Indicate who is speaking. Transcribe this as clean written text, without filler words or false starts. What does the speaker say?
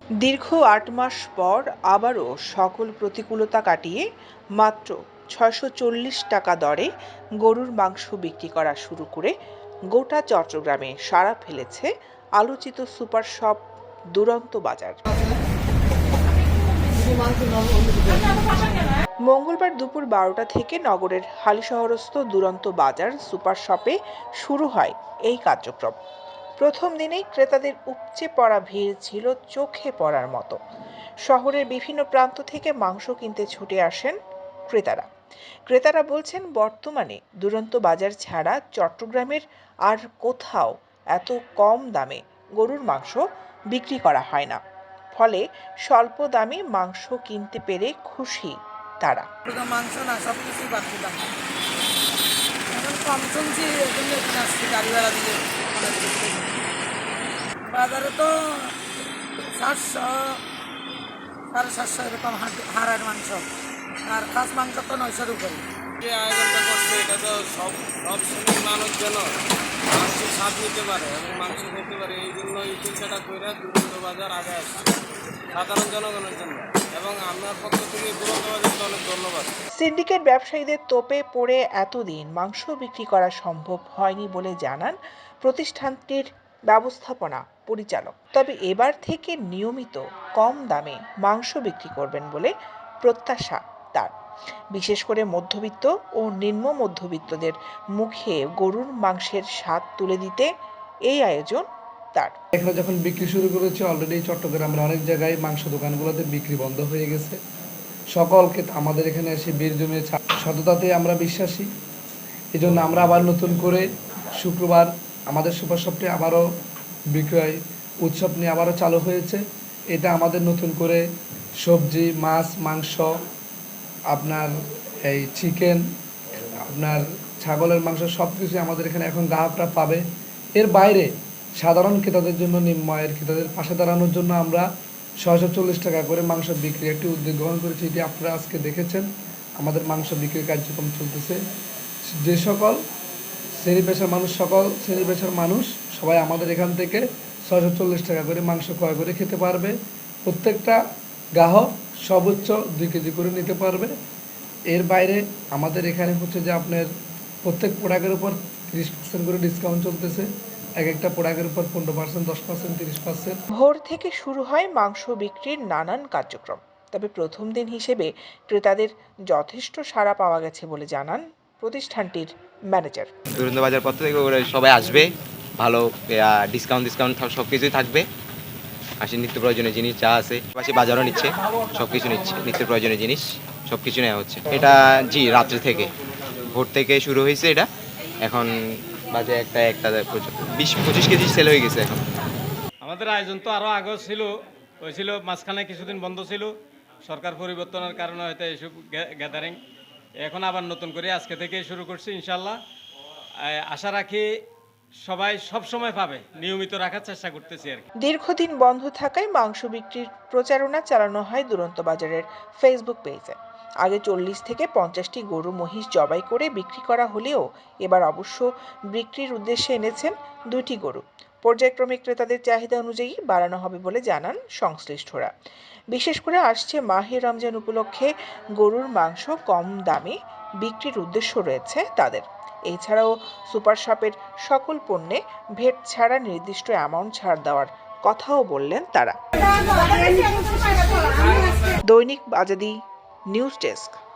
Speaker 1: দীর্ঘ ৮ মাস পর আবারও সকল প্রতিকূলতা কাটিয়ে মাত্র ৬৪০ টাকা দরে গরুর মাংস বিক্রি করা শুরু করে গোটা চট্টগ্রামে সাড়া ফেলেছে আলোচিত সুপার শপ দুরন্ত বাজার। মঙ্গলবার দুপুর ১২টা থেকে নগরের হালিশহরস্থ দুরন্ত বাজার সুপার শপে শুরু হয় এই কার্যক্রম। প্রথম দিনেই ক্রেতাদের উপচে পড়া ভিড় ছিল চোখে পড়ার মতো। শহরের বিভিন্ন প্রান্ত থেকে মাংস কিনতে ছুটে আসেন ক্রেতারা বলছেন, বর্তমানে দুরন্ত বাজার ছাড়া চট্টগ্রামের আর কোথাও এত কম দামে গরুর মাংস বিক্রি করা হয় না। ফলে স্বল্প দামে মাংস কিনতে পেরে খুশি তারা।
Speaker 2: মাংস না সবকিছুই বাড়তি দাম, এখন কম শুনছি এজন্য এখানে আসছি গাড়ি ভাড়া দিয়ে। বাজারে তো 700 750 এরকম হাড়ের মাংস, আর খাস মাংস তো 900-র উপরে।
Speaker 3: যে আয়োজনটা করছে এটা তো সব শ্রেণীর মানুষ যেন মাংসের স্বাদ নিতে পারে এবং মাংস খেতে পারে, এই জন্য এই চিন্তাটা করে দুরন্ত বাজার আগে আসছে সাধারণ জনগণের জন্য, এবং আমার পক্ষ থেকে দুরন্ত বাজারকে অনেক ধন্যবাদ।
Speaker 1: সিন্ডিকেট ব্যবসায়ীদের তোপে পড়ে এতদিন মাংস বিক্রি করা সম্ভব হয়নি বলে জানান প্রতিষ্ঠানটির ব্যবস্থাপনা পরিচালক। তবে এবার থেকে নিয়মিত কম দামে মাংস বিক্রি করবেন বলে প্রত্যাশা তার। বিশেষ করে মধ্যবিত্ত ও নিম্ন মধ্যবিত্তদের মুখে গরুর মাংসের স্বাদ তুলে দিতে এই আয়োজন তার।
Speaker 4: এখানে যখন বিক্রি শুরু করেছে, অলরেডি চট্টগ্রামের অনেক জায়গায় মাংস দোকানগুলোতে বিক্রি বন্ধ হয়ে গেছে। সকলকে আমাদের এখানে এসে ভিড় জমিয়েছে, সততাতে আমরা বিশ্বাসী। এই জন্য আমরা আবার নতুন করে শুক্রবার আমাদের সুপার শপটি আবারও বিক্রয় উৎসব নিয়ে আবারও চালু হয়েছে। এটা আমাদের নতুন করে সবজি, মাছ, মাংস, আপনার এই চিকেন, আপনার ছাগলের মাংস সব কিছু আমাদের এখানে এখন গ্রাহকরা পাবে। এর বাইরে সাধারণ ক্রেতাদের জন্য, নিম্ন আয়ের ক্রেতাদের পাশে দাঁড়ানোর জন্য আমরা ৬৪০ টাকা করে মাংস বিক্রির একটি উদ্যোগ গ্রহণ করেছি। এটি আপনারা আজকে দেখেছেন, আমাদের মাংস বিক্রির কার্যক্রম চলতেছে। যে সকল শ্রেণী পেশার মানুষ সবাই আমাদের এখান থেকে ৬৪০ টাকা করে মাংস ক্রয় করে খেতে পারবে। প্রত্যেকটা গ্রাহক সর্বোচ্চ 2 কেজি করে নিতে পারবে। এর বাইরে আমাদের এখানে হচ্ছে যে আপনার প্রত্যেক প্রোডাক্টের উপর 30% করে ডিসকাউন্ট চলতেছে। এক একটা প্রোডাক্টের উপর 15%, 10%, 30%।
Speaker 1: ভোর থেকে শুরু হয় মাংস বিক্রির নানান কার্যক্রম। তবে প্রথম দিন হিসেবে ক্রেতাদের যথেষ্ট সাড়া পাওয়া গেছে বলে জানান প্রতিষ্ঠানটির ম্যানেজার।
Speaker 5: দুরন্ত বাজার পর থেকে সবাই আসবে, ভালো ডিসকাউন্ট সব কিছুই থাকবে। আসে নিত্য প্রয়োজনীয় জিনিস যা আছে, পাশে বাজারও নিচ্ছে, সব কিছু নিচ্ছে, নিত্য প্রয়োজনীয় জিনিস সব কিছু নেওয়া হচ্ছে। এটা রাত্রে থেকে ভোর থেকে শুরু হয়েছে। এটা এখন বাজে একটা পর্যন্ত 20-25 কেজি সেল হয়ে গেছে। এখন
Speaker 6: আমাদের আয়োজন তো আরও আগেও হয়েছিল, মাঝখানে কিছুদিন বন্ধ ছিল, সরকার পরিবর্তনের কারণে হয়তো এইসব গ্যাদারিং এখন আবার নতুন করে আজকে থেকে শুরু করছি। ইনশাল্লাহ আশা রাখি সবাই সব সময় পাবে, নিয়মিত রাখার চেষ্টা করতেছি আর কি।
Speaker 1: দীর্ঘদিন বন্ধ থাকায় মাংস বিক্রির প্রচারণা চালানো হয় দুরন্ত বাজারের ফেসবুক পেজে। আগে 40 থেকে 50টি গরু মহিষ জবাই করে বিক্রি করা হলেও এবার অবশ্য বিক্রির উদ্দেশ্যে এনেছেন 2টি গরু। পর্যায়ক্রমে ক্রেতাদের চাহিদা অনুযায়ী বাড়ানো হবে বলে জানান সংশ্লিষ্টরা। বিশেষ করে আসছে মাহে রমজান উপলক্ষে গরুর মাংস কম দামে বিক্রির উদ্দেশ্য রয়েছে তাদের। এছাড়াও সুপার শপের সকল পণ্যে ভ্যাট ছাড়া নির্দিষ্ট অ্যামাউন্ট ছাড় দেওয়ার কথাও বললেন তারা। দৈনিক আজাদী নিউজ ডেস্ক।